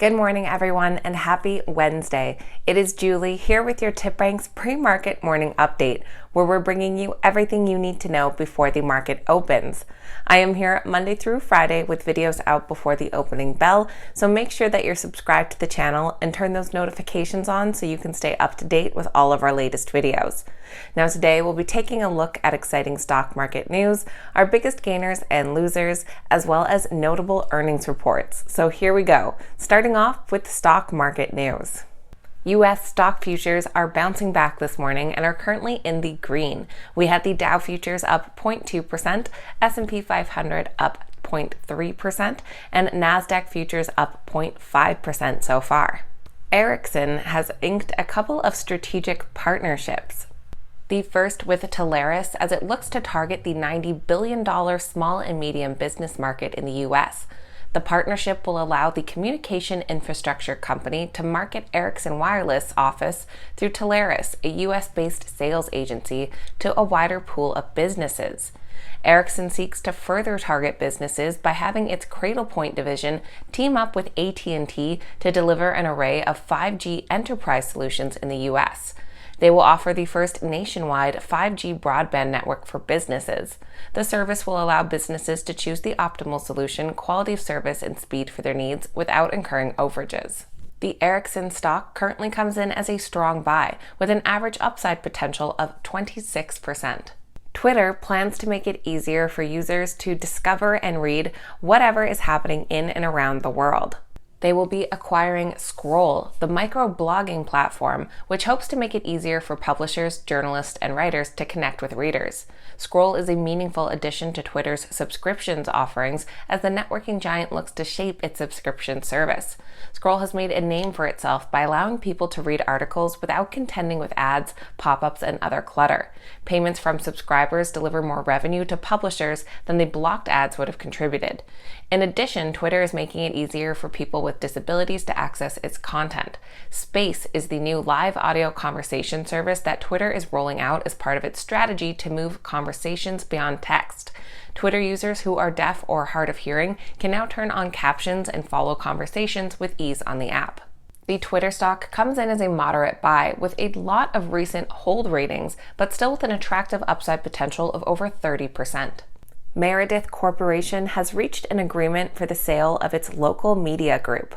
Good morning, everyone, and happy Wednesday. It is Julie here with your TipRanks pre-market morning update, where we're bringing you everything you need to know before the market opens. I am here Monday through Friday with videos out before the opening bell, so make sure that you're subscribed to the channel and turn those notifications on so you can stay up to date with all of our latest videos. Now today we'll be taking a look at exciting stock market news, our biggest gainers and losers, as well as notable earnings reports. So here we go, starting off with stock market news. U.S. stock futures are bouncing back this morning and are currently in the green. We had the Dow futures up 0.2%, S&P 500 up 0.3%, and NASDAQ futures up 0.5% so far. Ericsson has inked a couple of strategic partnerships. The first with Telarus, as it looks to target the $90 billion small and medium business market in the U.S. The partnership will allow the communication infrastructure company to market Ericsson Wireless Office through Telarus, a U.S.-based sales agency, to a wider pool of businesses. Ericsson seeks to further target businesses by having its Cradlepoint division team up with AT&T to deliver an array of 5G enterprise solutions in the U.S. They will offer the first nationwide 5G broadband network for businesses. The service will allow businesses to choose the optimal solution, quality of service, and speed for their needs without incurring overages. The Ericsson stock currently comes in as a strong buy, with an average upside potential of 26%. Twitter plans to make it easier for users to discover and read whatever is happening in and around the world. They will be acquiring Scroll, the micro-blogging platform, which hopes to make it easier for publishers, journalists, and writers to connect with readers. Scroll is a meaningful addition to Twitter's subscriptions offerings as the networking giant looks to shape its subscription service. Scroll has made a name for itself by allowing people to read articles without contending with ads, pop-ups, and other clutter. Payments from subscribers deliver more revenue to publishers than the blocked ads would have contributed. In addition, Twitter is making it easier for people with disabilities to access its content. Space is the new live audio conversation service that Twitter is rolling out as part of its strategy to move conversations beyond text. Twitter users who are deaf or hard of hearing can now turn on captions and follow conversations with ease on the app. The Twitter stock comes in as a moderate buy with a lot of recent hold ratings, but still with an attractive upside potential of over 30%. Meredith Corporation has reached an agreement for the sale of its local media group.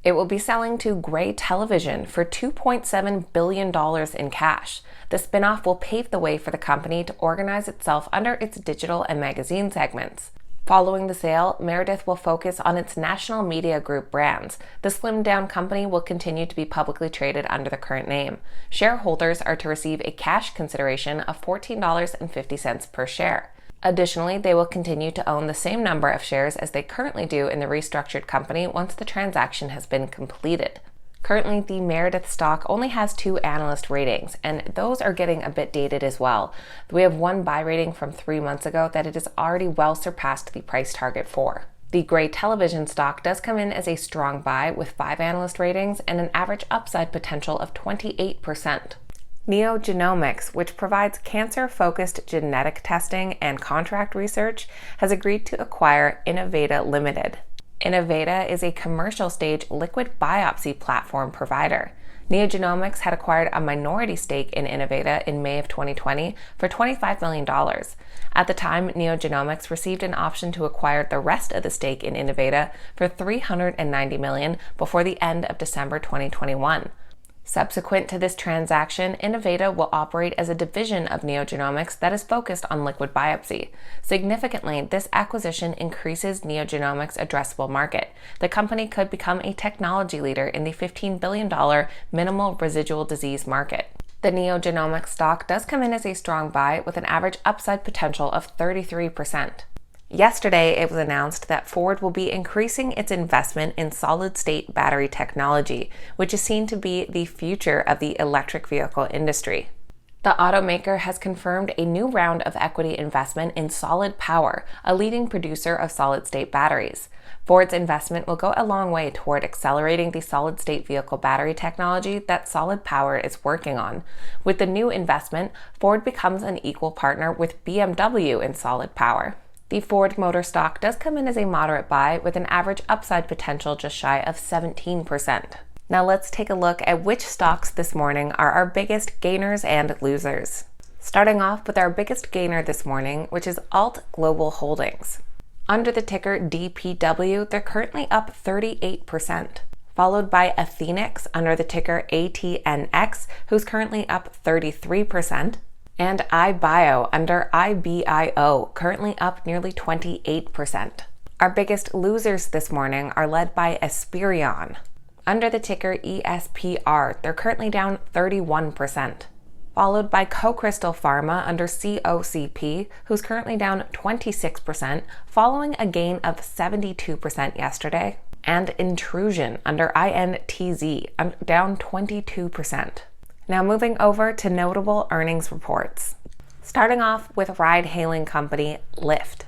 It will be selling to Gray Television for $2.7 billion in cash. The spinoff will pave the way for the company to organize itself under its digital and magazine segments. Following the sale, Meredith will focus on its national media group brands. The slimmed-down company will continue to be publicly traded under the current name. Shareholders are to receive a cash consideration of $14.50 per share. Additionally, they will continue to own the same number of shares as they currently do in the restructured company once the transaction has been completed. Currently, the Meredith stock only has 2 analyst ratings, and those are getting a bit dated as well. We have one buy rating from 3 months ago that it has already well surpassed the price target for. The Gray Television stock does come in as a strong buy with 5 analyst ratings and an average upside potential of 28%. NeoGenomics, which provides cancer-focused genetic testing and contract research, has agreed to acquire Innovata Limited. Innovata is a commercial-stage liquid biopsy platform provider. NeoGenomics had acquired a minority stake in Innovata in May of 2020 for $25 million. At the time, NeoGenomics received an option to acquire the rest of the stake in Innovata for $390 million before the end of December 2021. Subsequent to this transaction, Innovata will operate as a division of NeoGenomics that is focused on liquid biopsy. Significantly, this acquisition increases NeoGenomics' addressable market. The company could become a technology leader in the $15 billion minimal residual disease market. The NeoGenomics stock does come in as a strong buy with an average upside potential of 33%. Yesterday, it was announced that Ford will be increasing its investment in solid-state battery technology, which is seen to be the future of the electric vehicle industry. The automaker has confirmed a new round of equity investment in Solid Power, a leading producer of solid-state batteries. Ford's investment will go a long way toward accelerating the solid-state vehicle battery technology that Solid Power is working on. With the new investment, Ford becomes an equal partner with BMW in Solid Power. The Ford Motor stock does come in as a moderate buy with an average upside potential just shy of 17%. Now let's take a look at which stocks this morning are our biggest gainers and losers. Starting off with our biggest gainer this morning, which is Alt Global Holdings. Under the ticker DPW, they're currently up 38%, followed by Athenix under the ticker ATNX, who's currently up 33%, and iBio under IBIO, currently up nearly 28%. Our biggest losers this morning are led by Esperion. Under the ticker ESPR, they're currently down 31%, followed by CoCrystal Pharma under COCP, who's currently down 26%, following a gain of 72% yesterday, and Intrusion under INTZ, down 22%. Now moving over to notable earnings reports. Starting off with ride-hailing company Lyft,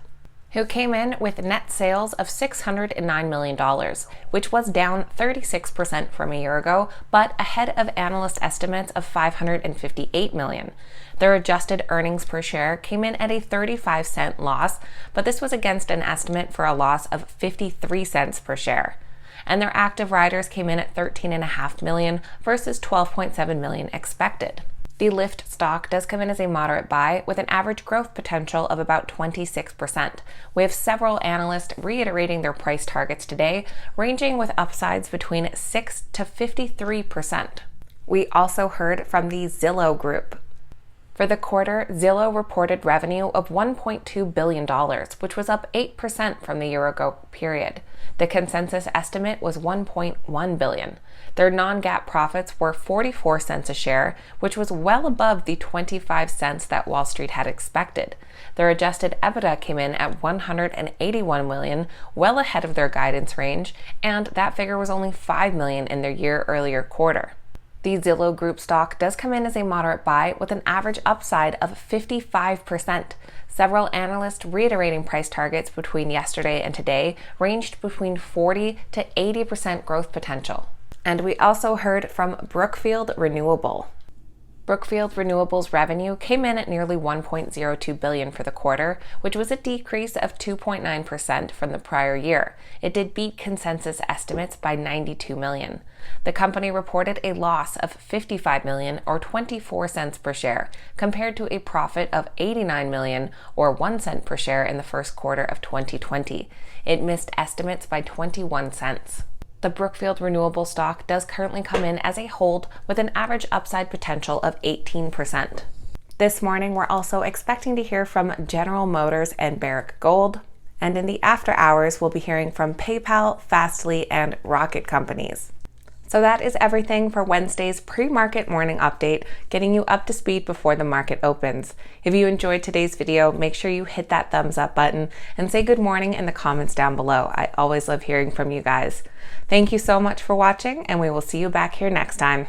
who came in with net sales of $609 million, which was down 36% from a year ago, but ahead of analyst estimates of $558 million. Their adjusted earnings per share came in at a 35-cent loss, but this was against an estimate for a loss of 53 cents per share. And their active riders came in at 13.5 million versus 12.7 million expected. The Lyft stock does come in as a moderate buy with an average growth potential of about 26%. We have several analysts reiterating their price targets today, ranging with upsides between 6 to 53%. We also heard from the Zillow group. For the quarter, Zillow reported revenue of $1.2 billion, which was up 8% from the year-ago period. The consensus estimate was $1.1 billion. Their non-GAAP profits were 44 cents a share, which was well above the 25 cents that Wall Street had expected. Their adjusted EBITDA came in at $181 million, well ahead of their guidance range, and that figure was only $5 million in their year-earlier quarter. The Zillow Group stock does come in as a moderate buy with an average upside of 55%. Several analysts reiterating price targets between yesterday and today ranged between 40 to 80% growth potential. And we also heard from Brookfield Renewable. Brookfield Renewable's revenue came in at nearly $1.02 billion for the quarter, which was a decrease of 2.9% from the prior year. It did beat consensus estimates by $92 million. The company reported a loss of $55 million or 24 cents per share, compared to a profit of $89 million or 1 cent per share in the first quarter of 2020. It missed estimates by 21 cents. The Brookfield Renewable stock does currently come in as a hold with an average upside potential of 18%. This morning, we're also expecting to hear from General Motors and Barrick Gold. And in the after hours, we'll be hearing from PayPal, Fastly, and Rocket Companies. So that is everything for Wednesday's pre-market morning update, getting you up to speed before the market opens. If you enjoyed today's video, make sure you hit that thumbs up button and say good morning in the comments down below. I always love hearing from you guys. Thank you so much for watching, and we will see you back here next time.